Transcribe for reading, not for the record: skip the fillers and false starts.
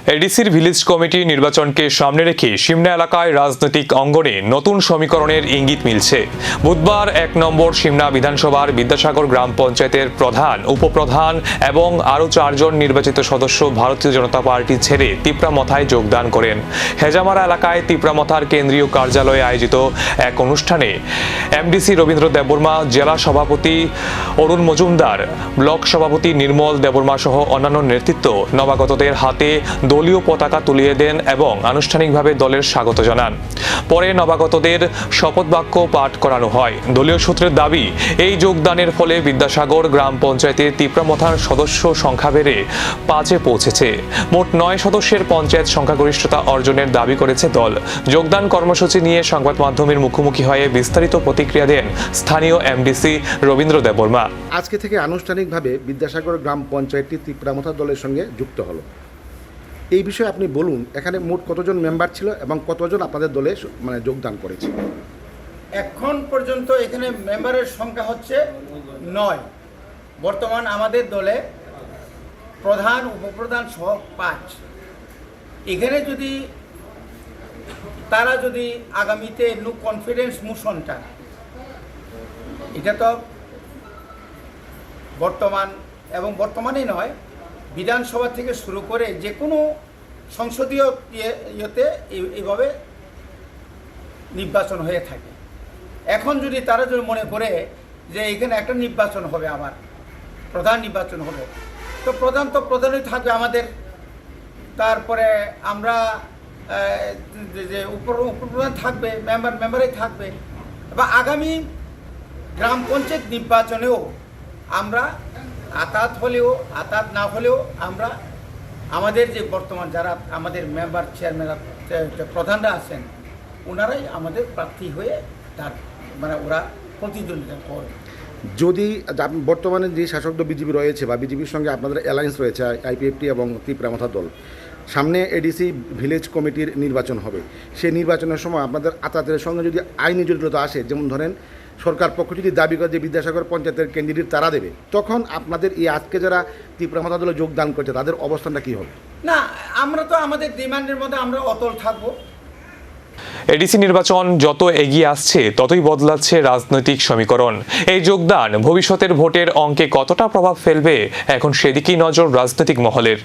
এডিসির village committee নির্বাচনকে সামনে রেখে সিমনা এলাকায় রাজনৈতিক অঙ্গনে নতুন সমীকরণের ইঙ্গিত মিলছে। বুধবার ১ নম্বর সিমনা বিধানসভার বিদ্যাসাগর গ্রাম পঞ্চায়েতের প্রধান, উপপ্রধান এবং আরও ৪ জন নির্বাচিত সদস্য ভারতীয় জনতা পার্টি ছেড়ে তিপ্রামথায় যোগদান করেন। হেজামারা এলাকায় তিপ্রামথার কেন্দ্রীয় কার্যালয়ে আয়োজিত এক অনুষ্ঠানে এমডিসি রবীন্দ্র দেববর্মা, জেলা সভাপতি অরুণ মজুমদার, ব্লক সভাপতি নির্মল দেববর্মা সহ অন্যান্য নেতৃত্ব নবাগতদের হাতে দলীয় পতাকা তুলিয়ে দেন এবং আনুষ্ঠানিকভাবে দলের স্বাগত জানান। পরে নবাগতদের শপথ বাক্য পাঠ করানো হয়। দলীয় সূত্রের দাবি, এই যোগদানের ফলে বিদ্যাসাগর গ্রাম পঞ্চায়েতের তিপ্রামথার সদস্য সংখ্যা বেড়ে ৫-এ পৌঁছেছে। মোট ৯ সদস্যের পঞ্চায়েত সংখ্যাগরিষ্ঠতা অর্জনের দাবি করেছে দল। যোগদান কর্মসূচি নিয়ে সংবাদ মাধ্যমের মুখোমুখি হয়ে বিস্তারিত প্রতিক্রিয়া দেন স্থানীয় এমডিসি রবীন্দ্র দেববর্মা। আজকে থেকে আনুষ্ঠানিকভাবে বিদ্যাসাগর গ্রাম পঞ্চায়েতটি তিপ্রামথা দলের সঙ্গে যুক্ত হলো। এই বিষয়ে আপনি বলুন, এখানে মোট কতজন মেম্বার ছিল এবং কতজন আপনাদের দলে যোগদান করেছে? এখন পর্যন্ত এখানে মেম্বারের সংখ্যা হচ্ছে ৯। বর্তমান আমাদের দলে প্রধান, উপপ্রধান সহ ৫। এখানে যদি তারা যদি আগামীতে নো কনফিডেন্স মোশনটা, এটা তো বর্তমান এবং বর্তমানে নয়, বিধানসভা থেকে শুরু করে যে কোনো সংসদীয় ইয়েতে এইভাবে নির্বাচন হয়ে থাকে। এখন যদি তারা যদি মনে করে যে এখানে একটা নির্বাচন হবে, আমার প্রধান নির্বাচন হবে, তো প্রধানই থাকবে আমাদের। তারপরে আমরা যে উপপ্রধান থাকবে, মেম্বারই থাকবে। এবং আগামী গ্রাম পঞ্চায়েত নির্বাচনেও আমরা আতাত হলেও আতাত না হলেও আমরা আমাদের যে বর্তমান যারা আমাদের মেম্বার, চেয়ারম্যান, প্রধানরা আছেন, ওনারাই আমাদের প্রার্থী হয়ে তার ওরা প্রতিদ্বন্দ্বিতা করবে। যদি বর্তমানে যে শাসক দল বিজেপি রয়েছে বা বিজেপির সঙ্গে আপনাদের অ্যালায়েন্স রয়েছে, আইপিএফটি এবং তিপ্রামথা দল, সামনে এডিসি ভিলেজ কমিটির নির্বাচন হবে, সেই নির্বাচনের সময় আপনাদের আতাতের সঙ্গে যদি আইনি জটিলতা আসে, যেমন ধরেন সরকার পক্ষ যদি দাবি করে যে বিদ্যাসাগর পঞ্চায়েতের ক্যান্ডিডেট তারা দেবে, তখন আপনাদের এই আজকে যারা তিপ্রামথা দলে যোগদান করছে তাদের অবস্থানটা কী হবে? না, আমরা তো আমাদের ডিমান্ডের মধ্যে আমরা অটল থাকবো। এডিসি নির্বাচন যত এগিয়ে আসছে ততই বদলাচ্ছে রাজনৈতিক সমীকরণ। এই যোগদান ভবিষ্যতের ভোটের অঙ্কে কতটা প্রভাব ফেলবে, এখন সেদিকেই নজর রাজনৈতিক মহলের।